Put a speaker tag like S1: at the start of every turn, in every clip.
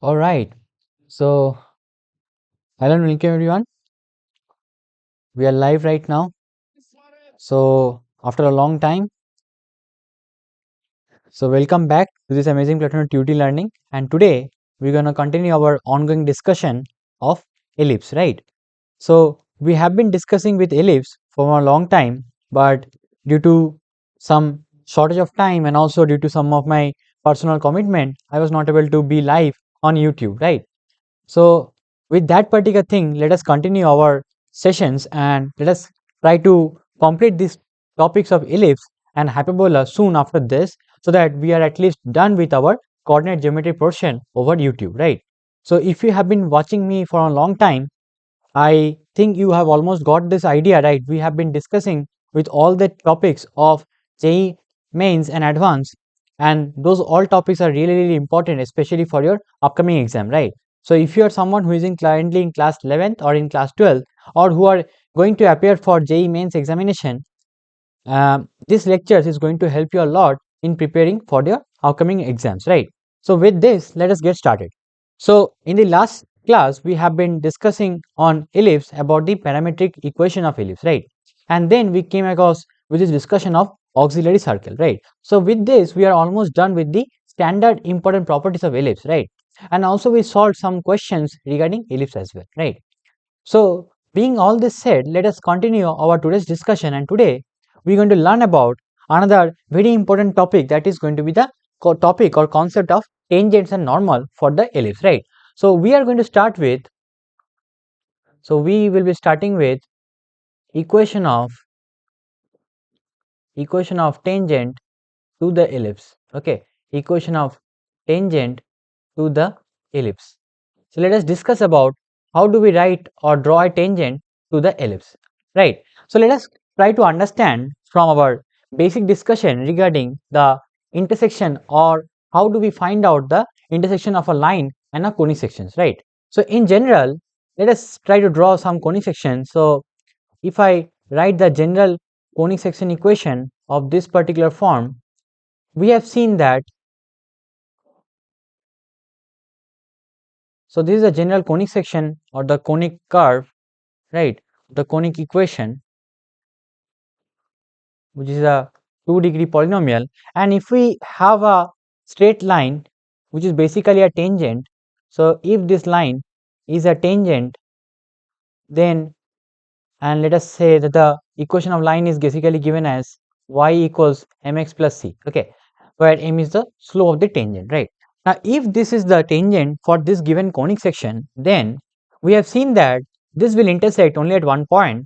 S1: All right. So, hello and welcome everyone. We are live right now. So, after a long time, welcome back to this amazing platform Tutee Learning. And today we're going to continue our ongoing discussion of Ellipse, right? So, we have been discussing with Ellipse for a long time, but due to some shortage of time and also due to some of my personal commitment, I was not able to be live on YouTube, right? So, with that particular thing, let us continue our sessions and let us try to complete these topics of ellipse and hyperbola soon after this, so that we are at least done with our coordinate geometry portion over YouTube, right? So, if you have been watching me for a long time, I think you have almost got this idea, right? We have been discussing with all the topics of JEE mains and advanced, and those all topics are really important, especially for your upcoming exam, right? So if you are someone who is currently in class 11th or in class 12th, or who are going to appear for JEE mains examination, this lectures is going to help you a lot in preparing for your upcoming exams, right? So with this, let us get started. So in the last class, we have been discussing on ellipse about the parametric equation of ellipse, right? And then we came across with this discussion of auxiliary circle, right? So with this, we are almost done with the standard important properties of ellipse, right? And also we solved some questions regarding ellipse as well, right? So being all this said, let us continue our today's discussion, and today we are going to learn about another very important topic, that is going to be the topic or concept of tangents and normal for the ellipse, right? So we are going to start with, we will be starting with equation of tangent to the ellipse. Okay, equation of tangent to the ellipse. So let us discuss about how do we write or draw a tangent to the ellipse, right? So let us try to understand from our basic discussion regarding the intersection, or how do we find out the intersection of a line and a conic sections, right? So in general, let us try to draw some conic sections. So if I write the general conic section equation of this particular form, we have seen that, so this is a general conic section or the conic curve, right? The conic equation, which is a 2-degree polynomial, and if we have a straight line which is basically a tangent, so if this line is a tangent, then, and let us say that the equation of line is basically given as y equals mx plus c, okay, where m is the slope of the tangent, right? Now if this is the tangent for this given conic section, then we have seen that this will intersect only at one point,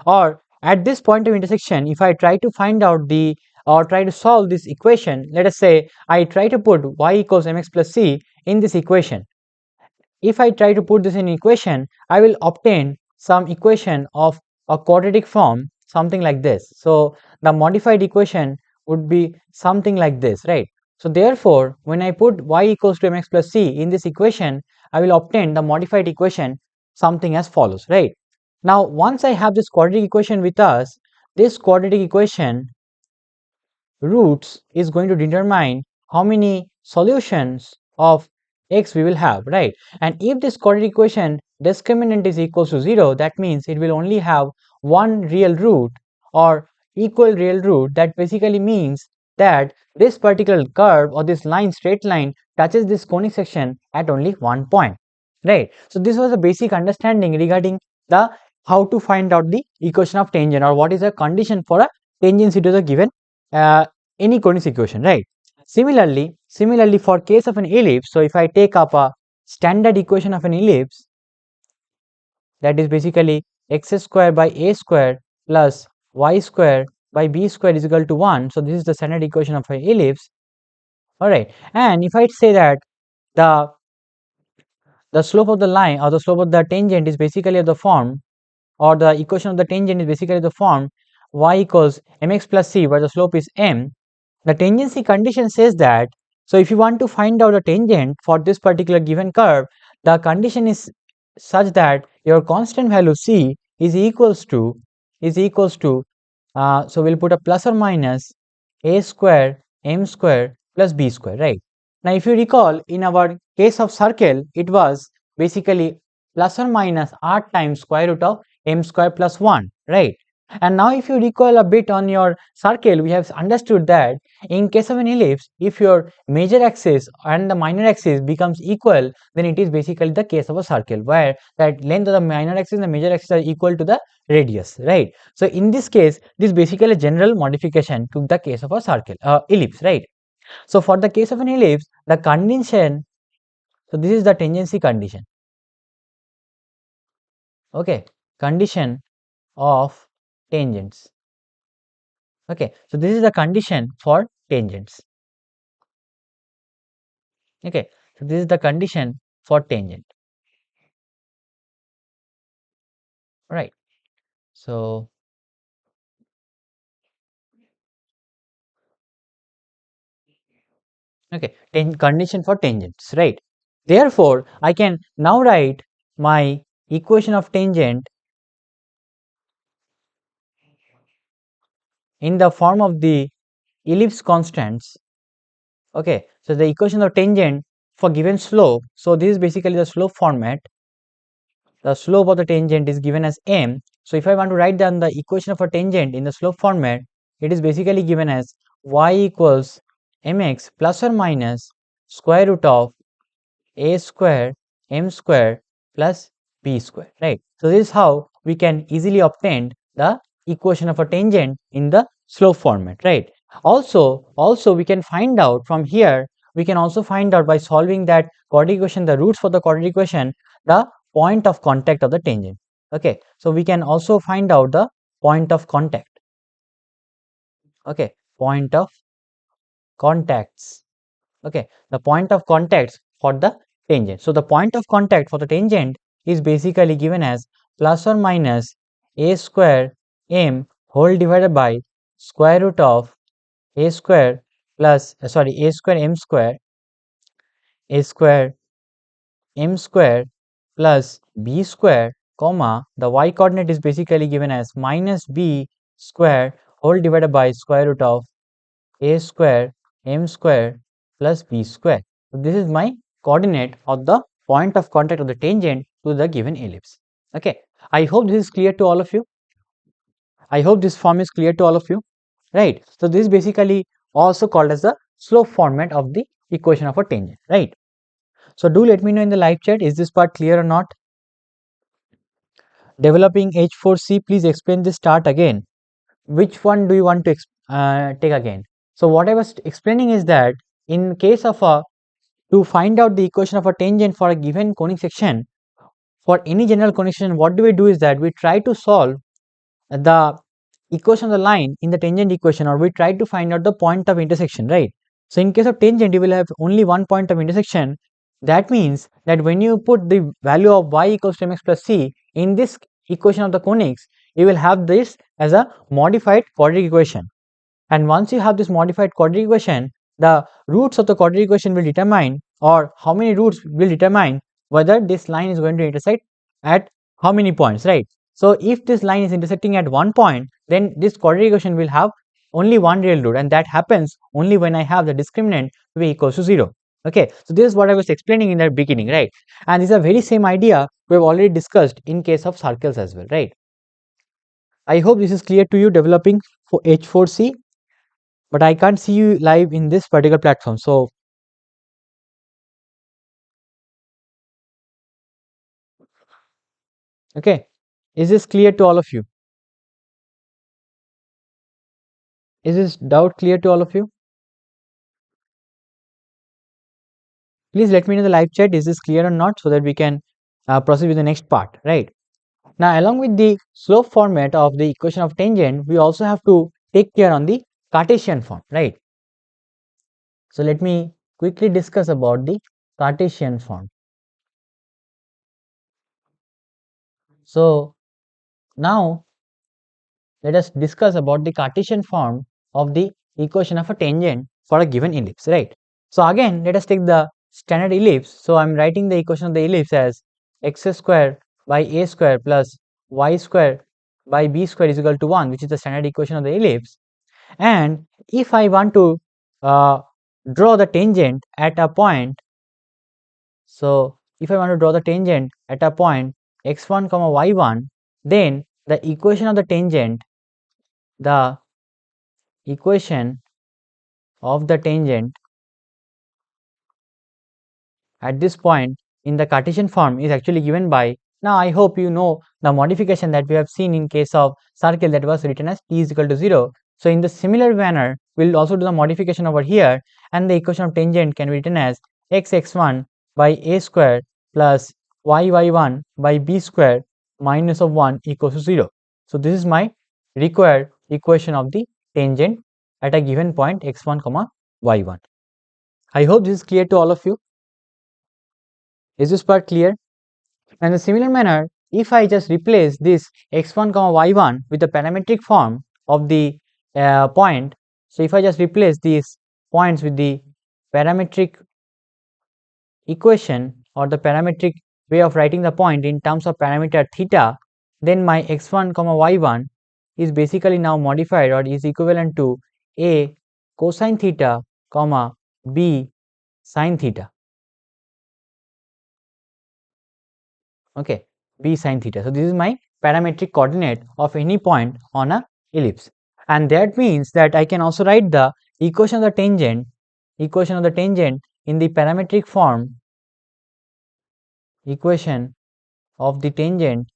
S1: or at this point of intersection, if I try to find out the, or try to solve this equation, let us say I try to put y equals mx plus c in this equation. If I try to put this in equation, I will obtain some equation of a quadratic form, something like this. So the modified equation would be something like this, right? So therefore, when I put y equals to mx plus c in this equation, I will obtain the modified equation something as follows, right? Now once I have this quadratic equation with us, this quadratic equation roots is going to determine how many solutions of x we will have, right? And if this quadratic equation discriminant is equals to 0, that means it will only have one real root or equal real root. That basically means that this particular curve or this line, straight line, touches this conic section at only one point, right? So this was a basic understanding regarding the how to find out the equation of tangent, or what is a condition for a tangency to the given any conic equation, right? Similarly for case of an ellipse, so if I take up a standard equation of an ellipse, that is basically x square by a square plus y square by b square is equal to 1. So this is the standard equation of an ellipse, all right? And if I say that the slope of the line or the slope of the tangent is basically of the form, or the equation of the tangent is basically the form y equals mx plus c, where the slope is m. The tangency condition says that, so if you want to find out a tangent for this particular given curve, the condition is such that your constant value c is equals to so we'll put a plus or minus a square m square plus b square, right? Now, if you recall, in our case of circle, it was basically plus or minus r times square root of m square plus 1, right? And now if you recall a bit on your circle, we have understood that in case of an ellipse, if your major axis and the minor axis becomes equal, then it is basically the case of a circle, where that length of the minor axis and the major axis are equal to the radius, right? So in this case, this is basically a general modification to the case of a circle, ellipse, right? So for the case of an ellipse, the condition, so this is the tangency condition, okay, condition of tangents, okay. So this is the condition for tangents, okay. So this is the condition for tangent, right? So okay, condition for tangents, right? Therefore, I can now write my equation of tangent in the form of the ellipse constants, okay. So the equation of tangent for given slope, so this is basically the slope format. The slope of the tangent is given as m. So if I want to write down the equation of a tangent in the slope format, it is basically given as y equals mx plus or minus square root of a square m square plus b square, right? So this is how we can easily obtain the equation of a tangent in the slope format, right? Also we can find out from here, we can also find out by solving that quadratic equation, the roots for the quadratic equation, the point of contact of the tangent, okay. So we can also find out the point of contact, okay, point of contacts, okay, the point of contacts for the tangent. So the point of contact for the tangent is basically given as plus or minus a square m whole divided by square root of a square plus a square m square, a square m square plus b square, comma, the y coordinate is basically given as minus b square whole divided by square root of a square m square plus b square. So this is my coordinate of the point of contact of the tangent to the given ellipse, okay. I hope this is clear to all of you. I hope this form is clear to all of you, right? So this is basically also called as the slope format of the equation of a tangent, right? So do let me know in the live chat, is this part clear or not? Developing H4C, please explain this start again. Which one do you want to take again? So what I was explaining is that in case of a, to find out the equation of a tangent for a given conic section, for any general conic section, what do we do is that we try to solve the equation of the line in the tangent equation, or we try to find out the point of intersection, right? So in case of tangent, you will have only one point of intersection. That means that when you put the value of y equals to mx plus c in this equation of the conics, you will have this as a modified quadratic equation. And once you have this modified quadratic equation, the roots of the quadratic equation will determine, or how many roots will determine whether this line is going to intersect at how many points, right? So if this line is intersecting at one point, then this quadratic equation will have only one real root, and that happens only when I have the discriminant to be equals to 0. Okay, so this is what I was explaining in the beginning, right? And this is a very same idea we have already discussed in case of circles as well, right? I hope this is clear to you, developing for H4C, but I can't see you live in this particular platform. So okay, is this clear to all of you? Is this doubt clear to all of you? Please let me know in the live chat, is this clear or not, so that we can proceed with the next part, right? Now, along with the slope format of the equation of tangent, we also have to take care on the Cartesian form, right? So let me quickly discuss about the Cartesian form. So now let us discuss about the Cartesian form of the equation of a tangent for a given ellipse, right? So again, let us take the standard ellipse. So I am writing the equation of the ellipse as x square by a square plus y square by b square is equal to 1, which is the standard equation of the ellipse. And if I want to draw the tangent at a point, so if I want to draw the tangent at a point x1 comma y1, then the equation of the tangent at this point in the Cartesian form is actually given by, now I hope you know the modification that we have seen in case of circle that was written as t is equal to 0. So in the similar manner, we'll also do the modification over here, and the equation of tangent can be written as x1 by a square plus y1 by b square minus of 1 equals to 0. So this is my required equation of the tangent at a given point x1 comma y1. I hope this is clear to all of you. Is this part clear? And in a similar manner, if I just replace this x1 comma y1 with the parametric form of the point, so if I just replace these points with the parametric equation or the parametric way of writing the point in terms of parameter theta, then my x1 comma y1 is basically now modified or is equivalent to a cosine theta comma b sine theta. Okay, b sine theta. So this is my parametric coordinate of any point on a ellipse, and that means that I can also write the equation of the tangent in the parametric form, equation of the tangent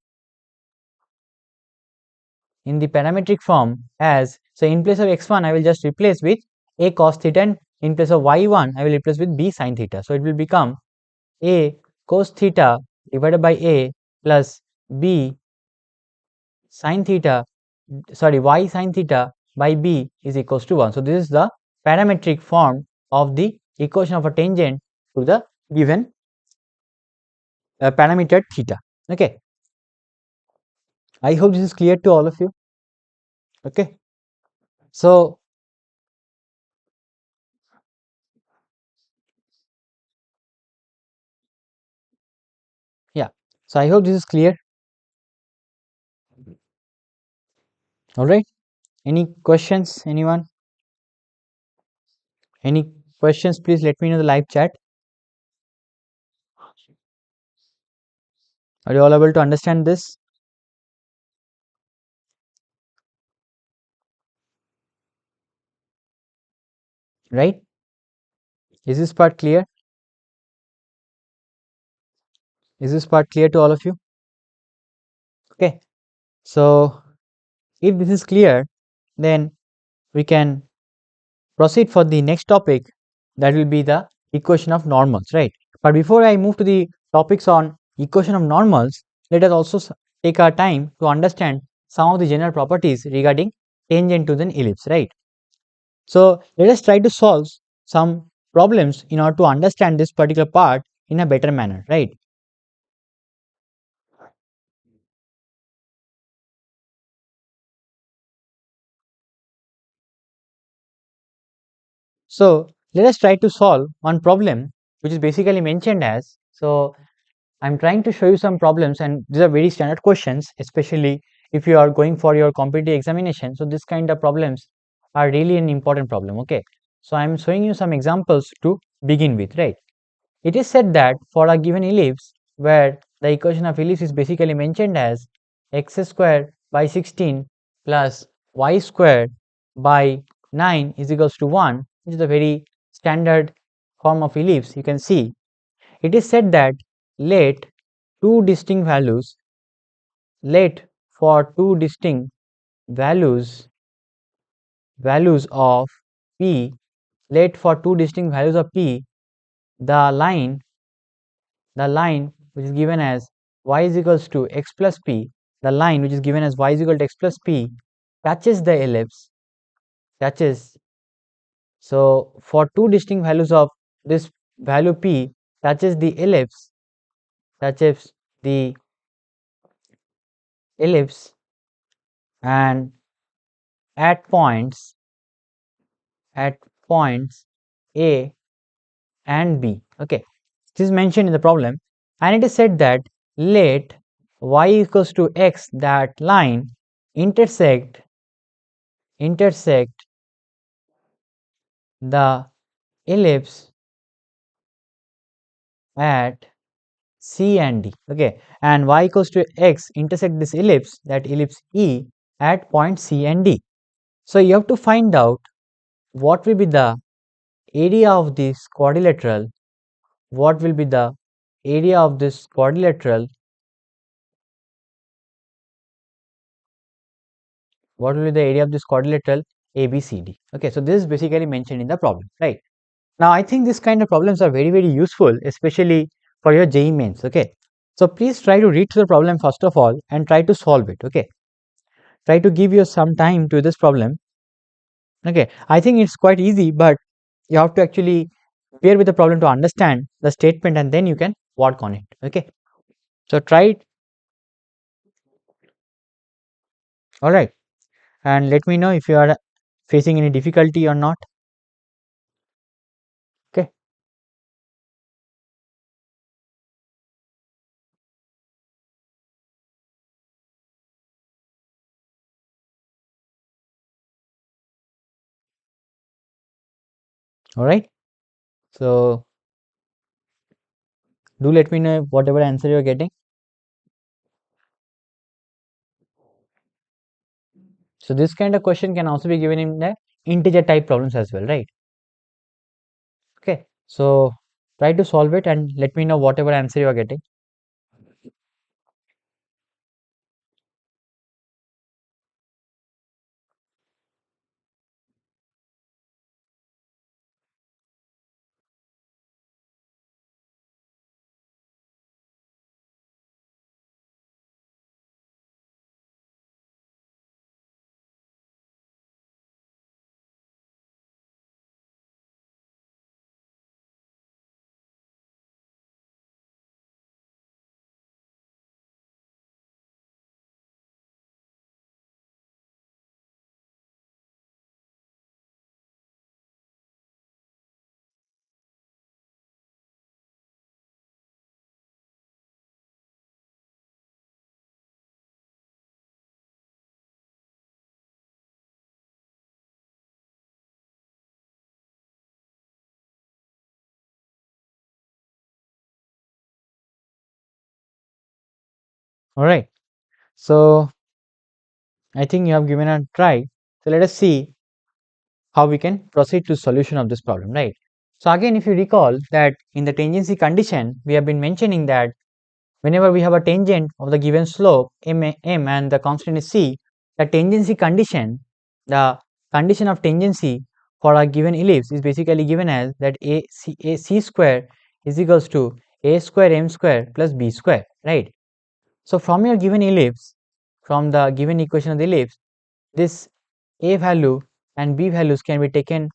S1: in the parametric form as, so in place of x1 I will just replace with a cos theta, and in place of y1 I will replace with b sine theta. So it will become a cos theta divided by a plus b sine theta, sorry, y sine theta by b is equals to 1. So this is the parametric form of the equation of a tangent to the given parameter theta. Okay, I hope this is clear to all of you. Okay, so yeah, so I hope this is clear. All right, any questions, anyone? Any questions, please let me know in the live chat. Are you all able to understand this? Right, is this part clear? Is this part clear to all of you? Okay, so if this is clear, then we can proceed for the next topic, that will be the equation of normals, right? But before I move to the topics on equation of normals, let us also take our time to understand some of the general properties regarding tangent to the ellipse, right? So let us try to solve some problems in order to understand this particular part in a better manner, right? So let us try to solve one problem which is basically mentioned as, so I'm trying to show you some problems, and these are very standard questions, especially if you are going for your competitive examination. So this kind of problems are really an important problem. Okay, so I'm showing you some examples to begin with, right? It is said that for a given ellipse where the equation of ellipse is basically mentioned as x square by 16 plus y square by 9 is equals to 1, which is a very standard form of ellipse. You can see it is said that let two distinct values, let for two distinct values of p, let for two distinct values of p, the line which is given as y is equals to x plus p, the line which is given as y is equal to x plus p touches the ellipse, touches. So for two distinct values of this value p touches the ellipse, touches the ellipse, and at points a and b. Okay, this is mentioned in the problem, and it is said that let y equals to x, that line intersect the ellipse at C and D. Okay, and y equals to x intersect this ellipse, that ellipse E, at point C and D. So you have to find out what will be the area of this quadrilateral, what will be the area of this quadrilateral, what will be the area of this quadrilateral ABCD. Okay, so this is basically mentioned in the problem, right? Now I think this kind of problems are very useful, especially for your JEE mains. Okay, so please try to read through the problem first of all and try to solve it. Okay, try to give you some time to this problem. Okay, I think it's quite easy, but you have to actually bear with the problem to understand the statement and then you can work on it. Okay, so try it. All right, and let me know if you are facing any difficulty or not. Okay, all right, so do let me know whatever answer you are getting. So this kind of question can also be given in the integer type problems as well, right? Okay, so try to solve it and let me know whatever answer you are getting. All right, so I think you have given a try. So let us see how we can proceed to solution of this problem, right? So again, if you recall that in the tangency condition, we have been mentioning that whenever we have a tangent of the given slope m and the constant is c, the tangency condition, the condition of tangency for a given ellipse is basically given as that a c square is equals to a square m square plus b square, right? So from your given ellipse, from the given equation of the ellipse, this a value and b values can be taken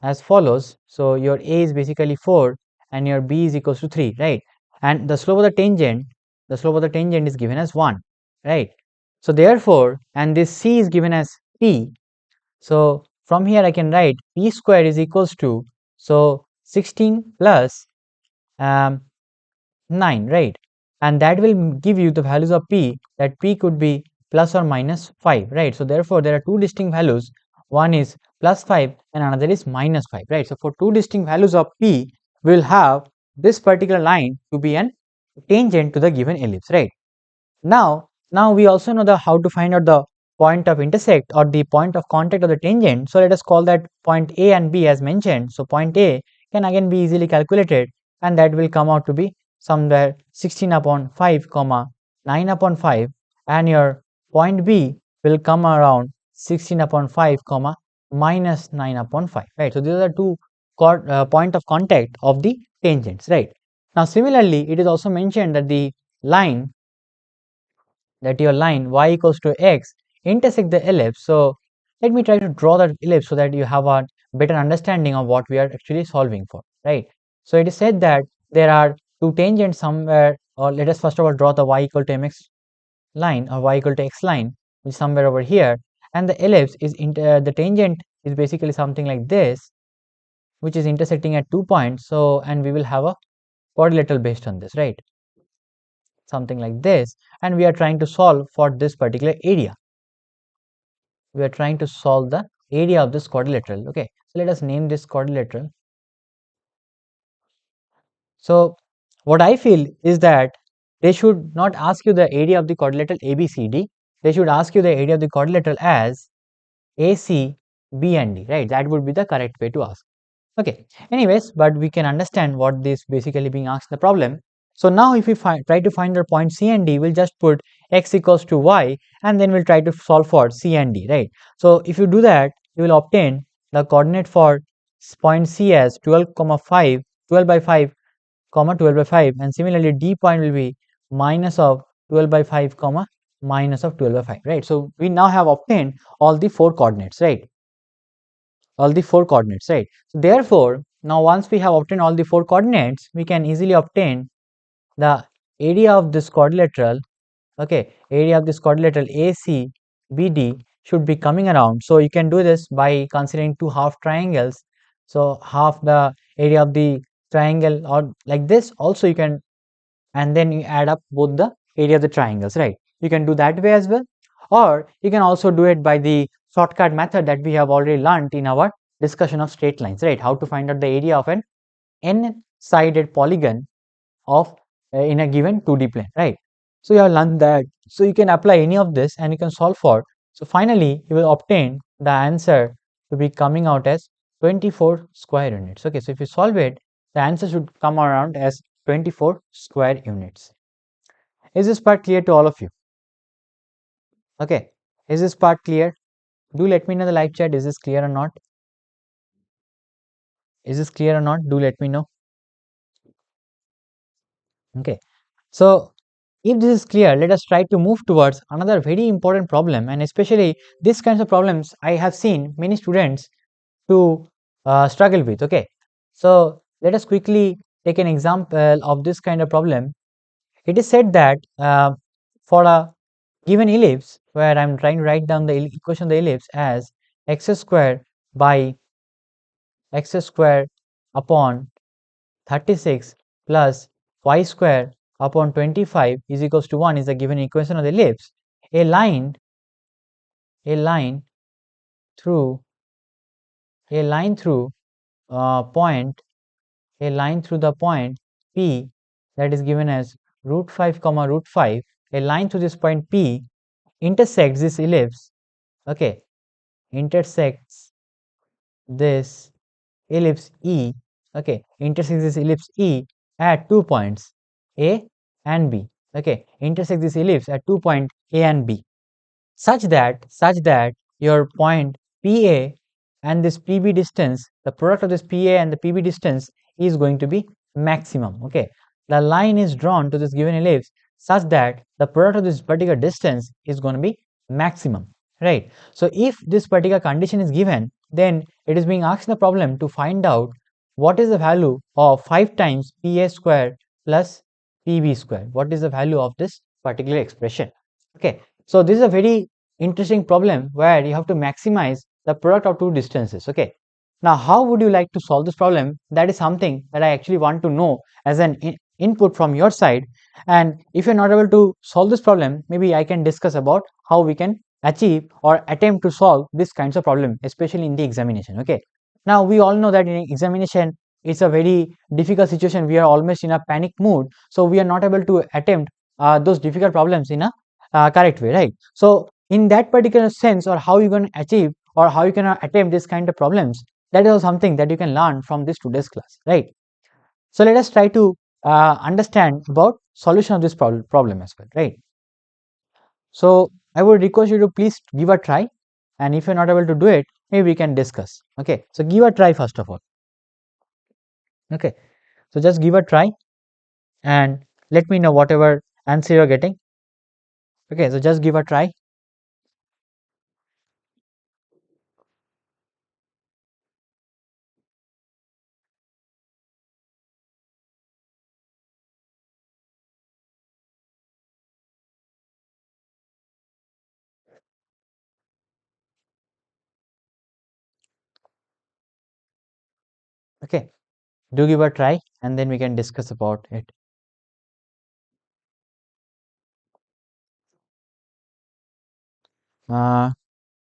S1: as follows. So your a is basically 4 and your b is equals to 3, right? And the slope of the tangent is given as 1, right? So therefore, and this c is given as p. So from here I can write p square is equals to, so 16 plus 9, right? And that will give you the values of p, that p could be plus or minus 5, right? So therefore there are two distinct values, one is plus 5 and another is minus 5, right? So for two distinct values of p, we will have this particular line to be an tangent to the given ellipse, right? Now we also know the how to find out the point of intersect or the point of contact of the tangent. So let us call that point A and B as mentioned. So point A can again be easily calculated, and that will come out to be somewhere 16 upon 5 comma 9 upon 5, and your point B will come around 16 upon 5 comma minus 9 upon 5, right? So these are the two point of contact of the tangents, right? Now similarly, it is also mentioned that the line, that your line y equals to x intersect the ellipse. So let me try to draw that ellipse so that you have a better understanding of what we are actually solving for, right? So it is said that there are two tangents somewhere, or let us first of all draw the y equal to mx line or y equal to x line, which is somewhere over here, and the ellipse is the tangent is basically something like this, which is intersecting at 2 points. So and we will have a quadrilateral based on this, right? Something like this, and we are trying to solve for this particular area. We are trying to solve the area of this quadrilateral. Okay, so let us name this quadrilateral. So what I feel is that they should not ask you the area of the quadrilateral ABCD. They should ask you the area of the quadrilateral as AC, B and D, right? That would be the correct way to ask. Okay. Anyways, but we can understand what this basically being asked in the problem. So now if we try to find our point C and D, we'll just put x equals to y and then we'll try to solve for C and D, right? So if you do that, you will obtain the coordinate for point C as 12, 5, 12 by 5, 12 by 5, and similarly D point will be minus of 12 by 5, minus of 12 by 5, right? So we now have obtained all the four coordinates, right? All the four coordinates, right? So therefore, now once we have obtained all the four coordinates, we can easily obtain the area of this quadrilateral. Okay, area of this quadrilateral AC BD should be coming around. So you can do this by considering two half triangles. So half the area of the triangle or like this also you can, and then you add up both the area of the triangles, right? You can do that way as well, or you can also do it by the shortcut method that we have already learned in our discussion of straight lines, right? How to find out the area of an n-sided polygon of in a given 2D plane, right? So you have learned that. So you can apply any of this and you can solve for. So finally, you will obtain the answer to be coming out as 24 square units. Okay, so if you solve it, the answer should come around as 24 square units. Is this part clear to all of you? Okay, is this part clear? Do let me know in the live chat. Is this clear or not? Is this clear or not? Do let me know. Okay, so if this is clear, let us try to move towards another very important problem, and especially these kinds of problems I have seen many students to struggle with. Okay, so let us quickly take an example of this kind of problem. It is said that for a given ellipse, where I am trying to write down the equation of the ellipse as x square by x square upon 36 plus y square upon 25 is equals to 1 is the given equation of the ellipse. A line through a line through point a line through the point P, that is given as root 5 comma root 5, a line through this point P intersects this ellipse. Okay, intersects this ellipse E. Okay, intersects this ellipse E at 2 points A and B. Okay, intersect this ellipse at 2 point A and B, such that your point PA and this PB distance, the product of this PA and the PB distance is going to be maximum. Okay, the line is drawn to this given ellipse such that the product of this particular distance is going to be maximum, right? So if this particular condition is given, then it is being asked in the problem to find out what is the value of 5 times PA square plus PB square. What is the value of this particular expression? Okay, so this is a very interesting problem where you have to maximize the product of two distances. Okay, now how would you like to solve this problem? That is something that I actually want to know as an input from your side. And if you're not able to solve this problem, maybe I can discuss about how we can achieve or attempt to solve this kinds of problem, especially in the examination. Okay, now we all know that in examination it's a very difficult situation. We are almost in a panic mood, so we are not able to attempt those difficult problems in a correct way, right? So in that particular sense, or how you can achieve or how you can attempt this kind of problems, that is something that you can learn from this today's class, right? So let us try to understand about solution of this problem as well, right? So I would request you to please give a try, and if you're not able to do it, maybe we can discuss. Okay, so give a try first of all. Okay, so just give a try and let me know whatever answer you're getting. Okay, so just give a try. Okay, do give a try and then we can discuss about it.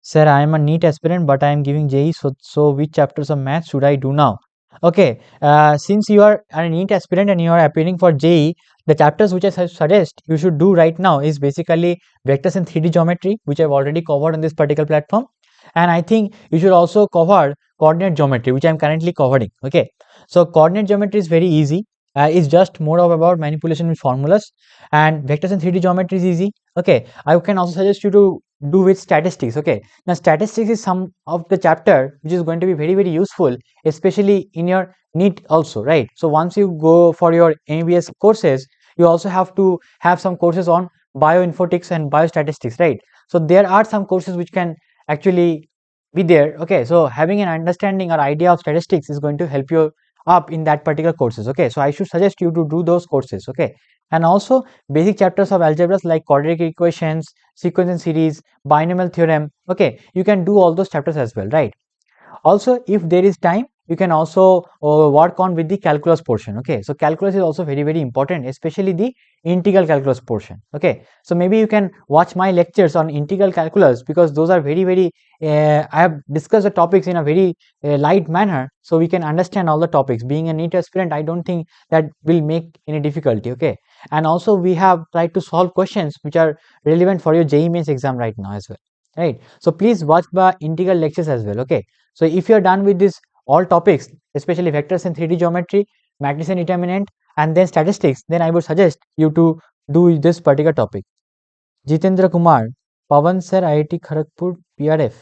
S1: Sir, I am a NEET aspirant, but I am giving JEE, so which chapters of math should I do now? Okay, since you are a NEET aspirant and you are appearing for JEE, the chapters which I suggest you should do right now is basically vectors and 3D geometry, which I've already covered on this particular platform. And I think you should also cover coordinate geometry, which I'm currently covering. Okay, so coordinate geometry is very easy. It's just more of about manipulation with formulas, and vectors and 3D geometry is easy. Okay, I can also suggest you to do with statistics. Okay, now statistics is some of the chapter which is going to be very useful, especially in your NEET also, right? So once you go for your MBS courses, you also have to have some courses on bioinformatics and biostatistics, right? So there are some courses which can actually be there. Okay, so having an understanding or idea of statistics is going to help you up in that particular courses. Okay, so I should suggest you to do those courses. Okay, and also basic chapters of algebras like quadratic equations, sequence and series, binomial theorem. Okay, you can do all those chapters as well, right? Also, if there is time, you can also work on with the calculus portion. Okay, so calculus is also very important, especially the integral calculus portion. Okay, so maybe you can watch my lectures on integral calculus, because those are very I have discussed the topics in a very light manner, so we can understand all the topics. Being a NEET aspirant, I don't think that will make any difficulty. Okay, and also we have tried to solve questions which are relevant for your JEE mains exam right now as well, right? So please watch the integral lectures as well. Okay, so if you are done with this all topics, especially vectors and 3D geometry, matrix and determinant, and then statistics, then I would suggest you to do this particular topic. Jitendra Kumar, Pavan Sir, IIT Kharagpur, PRF.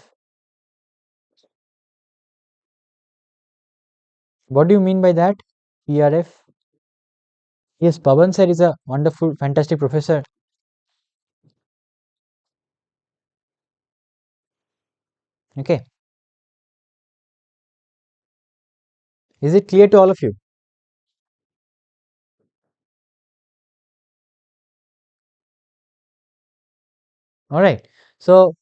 S1: What do you mean by that? PRF? Yes, Pavan Sir is a wonderful, fantastic professor. Okay, is it clear to all of you? All right. So,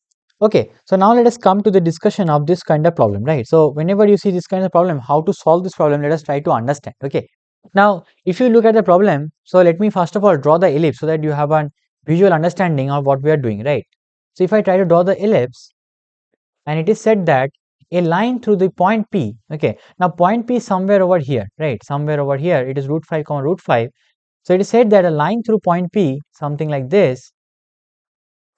S1: okay. So now let us come to the discussion of this kind of problem, right? So whenever you see this kind of problem, how to solve this problem, let us try to understand. Okay. Now, if you look at the problem, so let me first of all draw the ellipse so that you have a visual understanding of what we are doing, right? So if I try to draw the ellipse, and it is said that a line through the point P, okay. Now point P is somewhere over here, right? Somewhere over here, it is root 5 comma root 5. So it is said that a line through point P, something like this,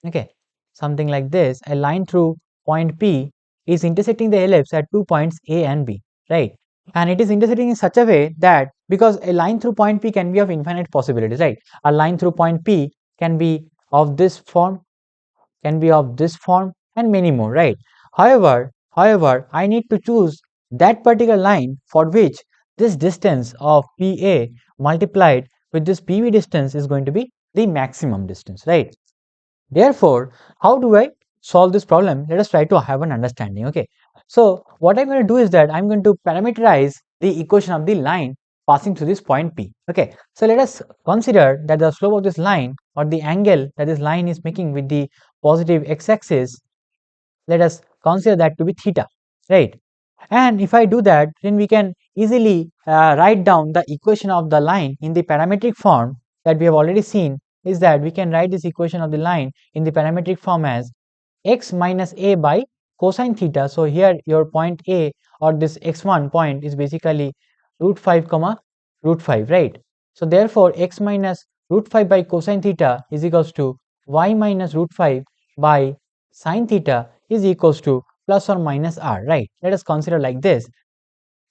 S1: okay, something like this, a line through point P is intersecting the ellipse at 2 points A and B, right? And it is intersecting in such a way that, because a line through point P can be of infinite possibilities, right? A line through point P can be of this form, can be of this form, and many more, right? However, I need to choose that particular line for which this distance of PA multiplied with this PB distance is going to be the maximum distance, right? Therefore, how do I solve this problem? Let us try to have an understanding. Okay, so what I'm going to do is that I'm going to parameterize the equation of the line passing through this point P. Okay, so let us consider that the slope of this line, or the angle that this line is making with the positive x-axis, let us consider that to be theta, right? And if I do that, then we can easily write down the equation of the line in the parametric form that we have already seen. Is that we can write this equation of the line in the parametric form as x minus a by cosine theta. So here your point A, or this x1 point, is basically root 5 comma root 5, right? So therefore x minus root 5 by cosine theta is equals to y minus root 5 by sine theta is equals to plus or minus r, right? Let us consider like this.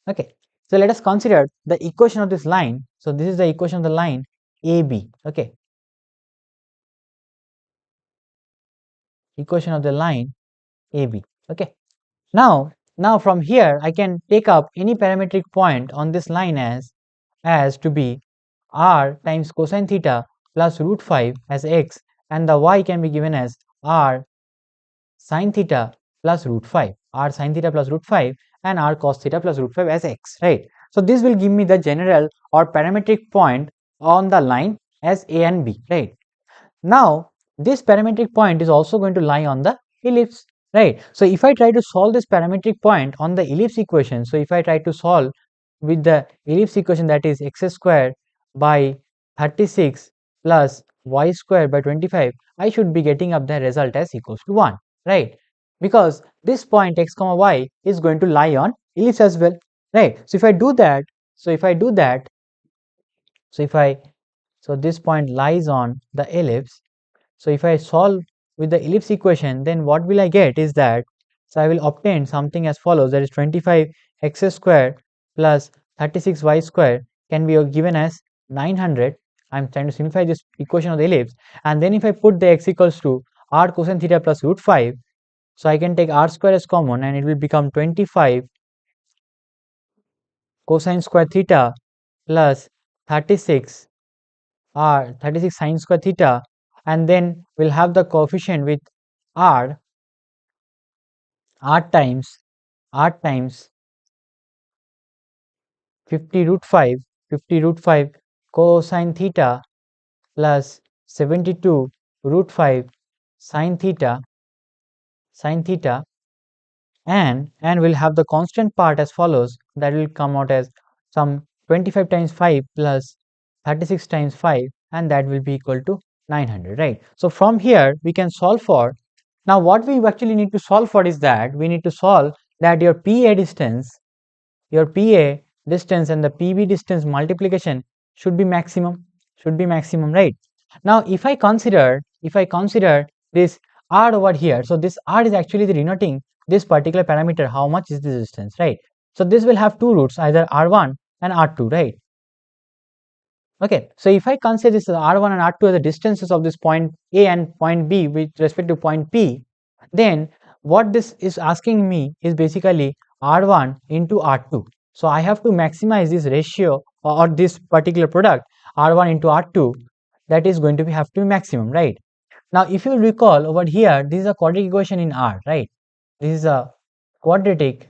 S1: Okay, so let us consider the equation of this line. So this is the equation of the line AB. Okay, equation of the line AB. Okay, now from here I can take up any parametric point on this line as to be r times cosine theta plus root 5 as x, and the y can be given as r sine theta plus root 5, r sine theta plus root 5, and r cos theta plus root 5 as x, right? So this will give me the general or parametric point on the line as a and b, right? Now this parametric point is also going to lie on the ellipse, right? So if I try to solve this parametric point on the ellipse equation, so if I try to solve with the ellipse equation, that is x square by 36 plus y square by 25, I should be getting up the result as equals to 1, right? Because this point x comma y is going to lie on ellipse as well. right? So if I do that, so this point lies on the ellipse. So if I solve with the ellipse equation, then what will I get is that, so I will obtain something as follows, that is 25x square plus 36y square can be given as 900. I'm trying to simplify this equation of the ellipse, and then if I put the x equals to r cosine theta plus root 5, so I can take r square as common and it will become 25 cosine square theta plus 36 36 sine square theta, and then we'll have the coefficient with r r times 50 root 5 cosine theta plus 72 root 5 sine theta and we'll have the constant part as follows, that will come out as some 25 times 5 plus 36 times 5, and that will be equal to 900, right? So from here we can solve for, now what we actually need to solve for is that we need to solve that your PA distance and the PB distance multiplication should be maximum, right? Now if I consider this r over here, so this r is actually the denoting this particular parameter, how much is the distance, right? So this will have two roots, either r1 and r2, right? Okay, so if I consider this r1 and r2 as the distances of this point A and point B with respect to point P, then what this is asking me is basically r1 into r2. So I have to maximize this ratio or this particular product r1 into r2, that is going to be have to be maximum, right? Now if you recall over here, this is a quadratic equation in R, right? This is a quadratic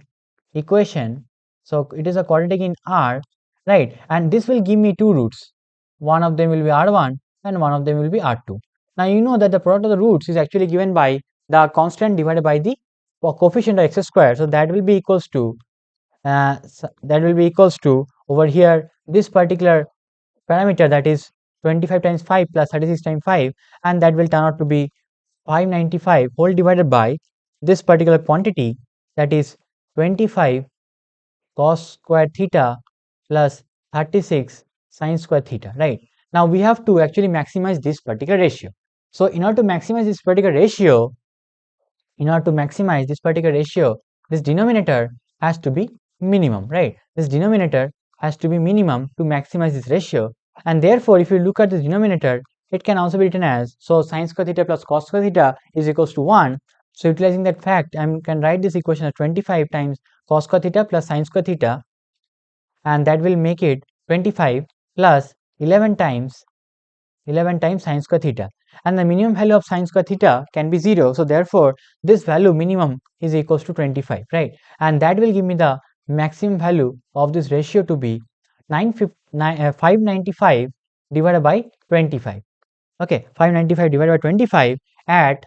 S1: equation, so it is a quadratic in R, right? And this will give me two roots, one of them will be r1 and one of them will be r2. Now you know that the product of the roots is actually given by the constant divided by the coefficient of x square, so that will be equals to over here this particular parameter, that is 25 times 5 plus 36 times 5, and that will turn out to be 595 whole divided by this particular quantity, that is 25 cos square theta plus 36 sine square theta, right? Now we have to actually maximize this particular ratio. So in order to maximize this particular ratio, this denominator has to be minimum, right? This denominator has to be minimum to maximize this ratio, and therefore if you look at the denominator, it can also be written as, so sine square theta plus cos square theta is equals to 1. So utilizing that fact, I can write this equation as 25 times cos square theta plus sine square theta, and that will make it 25 plus 11 times sine square theta, and the minimum value of sine square theta can be 0. So therefore this value minimum is equals to 25, right? And that will give me the maximum value of this ratio to be 595 divided by 25. Okay, 595 divided by 25 at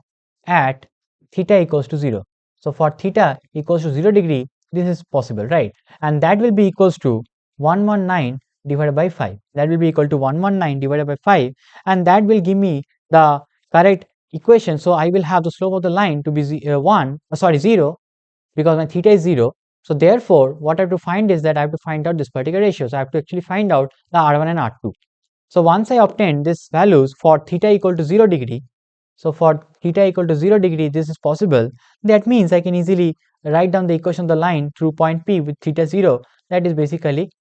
S1: theta equals to 0. So for theta equals to 0 degree, this is possible, right? And that will be equals to 119 divided by 5. That will be equal to 119 divided by 5, and that will give me the correct equation. So I will have the slope of the line to be 0, because my theta is 0. So therefore what I have to find is that I have to find out this particular ratio. So I have to actually find out the r1 and r2. So once I obtain these values for theta equal to 0 degree, so for theta equal to 0 degree, this is possible. That means I can easily write down the equation of the line through point P with theta 0. That is basically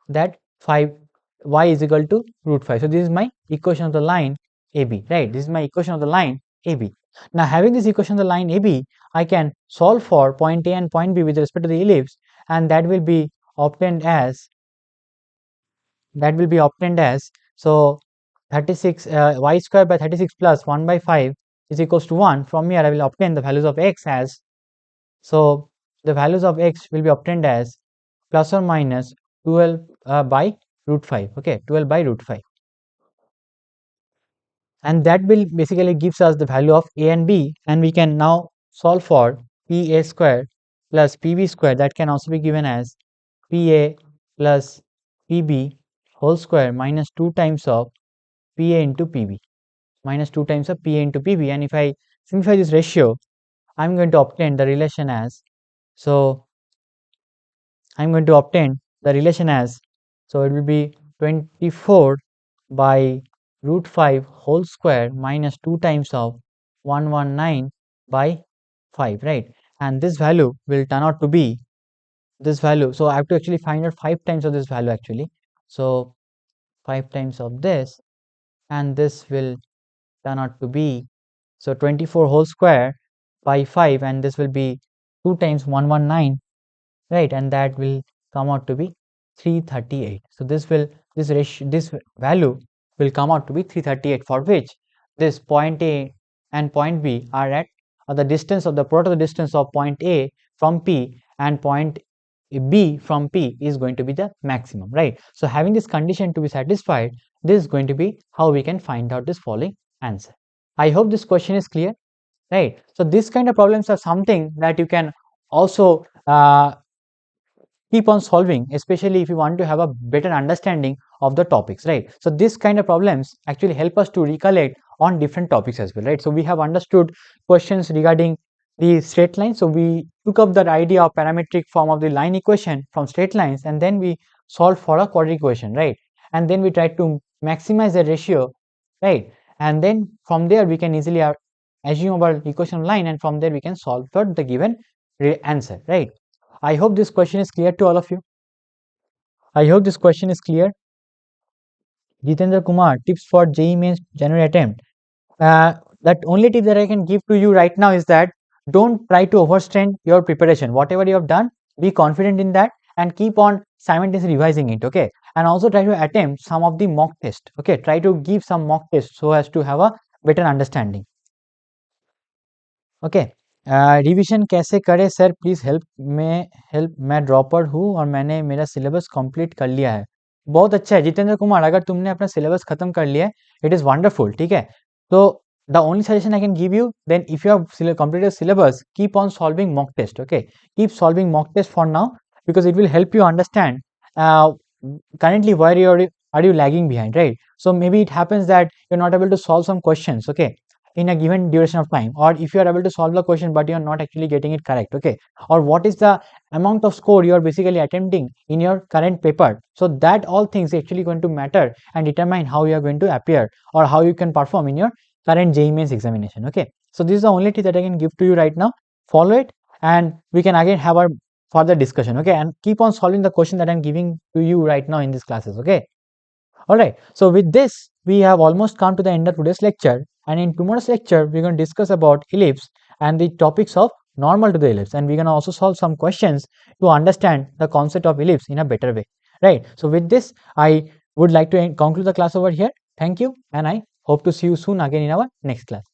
S1: that 5 y is equal to root 5. So this is my equation of the line AB, right? This is my equation of the line AB. Now having this equation of the line AB, I can solve for point A and point B with respect to the ellipse, and that will be obtained as so 36 y square by 36 plus 1 by 5 is equals to 1. From here I will obtain the values of x as, so the values of x will be obtained as plus or minus 12 by root 5. Okay, 12 by root 5, and that will basically gives us the value of a and b, and we can now solve for pa square plus pb square. That can also be given as pa plus pb whole square minus 2 times of pa into pb, and if I simplify this ratio, I'm going to obtain the relation as, so I'm going to obtain the relation as, so it will be 24 by root 5 whole square minus 2 times of 119 by 5, right? And this value will turn out to be this value. So I have to actually find out 5 times of this value actually. So 5 times of this, and this will turn out to be, so 24 whole square by 5, and this will be 2 times 119, right? And that will come out to be 338. So this ratio, this value will come out to be 338, for which this point A and point B are at the distance of the product of the distance of point A from P and point B from P is going to be the maximum, right? So having this condition to be satisfied, this is going to be how we can find out this following answer. I hope this question is clear, right? So this kind of problems are something that you can also keep on solving, especially if you want to have a better understanding of the topics, right? So this kind of problems actually help us to recollect on different topics as well, right? So we have understood questions regarding the straight line, so we took up that idea of parametric form of the line equation from straight lines, and then we solved for a quadratic equation, right? And then we tried to maximize the ratio, right? And then from there we can easily assume our equation line, and from there we can solve for the given answer, right? I hope this question is clear to all of you. I hope this question is clear. Jitendra Kumar, tips for JEE Mains January attempt. That only tip that I can give to you right now is that don't try to overstrain your preparation. Whatever you have done, be confident in that and keep on simultaneously revising it, okay? And also try to attempt some of the mock test, okay? Try to give some mock test so as to have a better understanding. Okay, revision कैसे करें sir, please help, मैं dropper हूँ और मैंने मेरा syllabus complete कर लिया है। बहुत अच्छा है जितेंद्र कुमार, अगर तुमने अपना सिलेबस खत्म कर लिया है, इट इज़ वंडरफुल, ठीक है? तो the only suggestion I can give you, then if you have completed syllabus, keep on solving mock test, okay? Keep solving mock test for now, because it will help you understand currently where are you lagging behind, right? So maybe it happens that you're not able to solve some questions, okay, in a given duration of time, or if you are able to solve the question but you're not actually getting it correct, okay, or what is the amount of score you are basically attempting in your current paper. So that all things actually going to matter and determine how you are going to appear or how you can perform in your current JEE Mains examination, okay? So this is the only tip that I can give to you right now. Follow it and we can again have our further discussion, okay? And keep on solving the question that I'm giving to you right now in these classes, okay? All right, so with this we have almost come to the end of today's lecture, and in tomorrow's lecture we're going to discuss about ellipse and the topics of normal to the ellipse, and we're going to also solve some questions to understand the concept of ellipse in a better way, right? So with this I would like to conclude the class over here. Thank you, and I hope to see you soon again in our next class.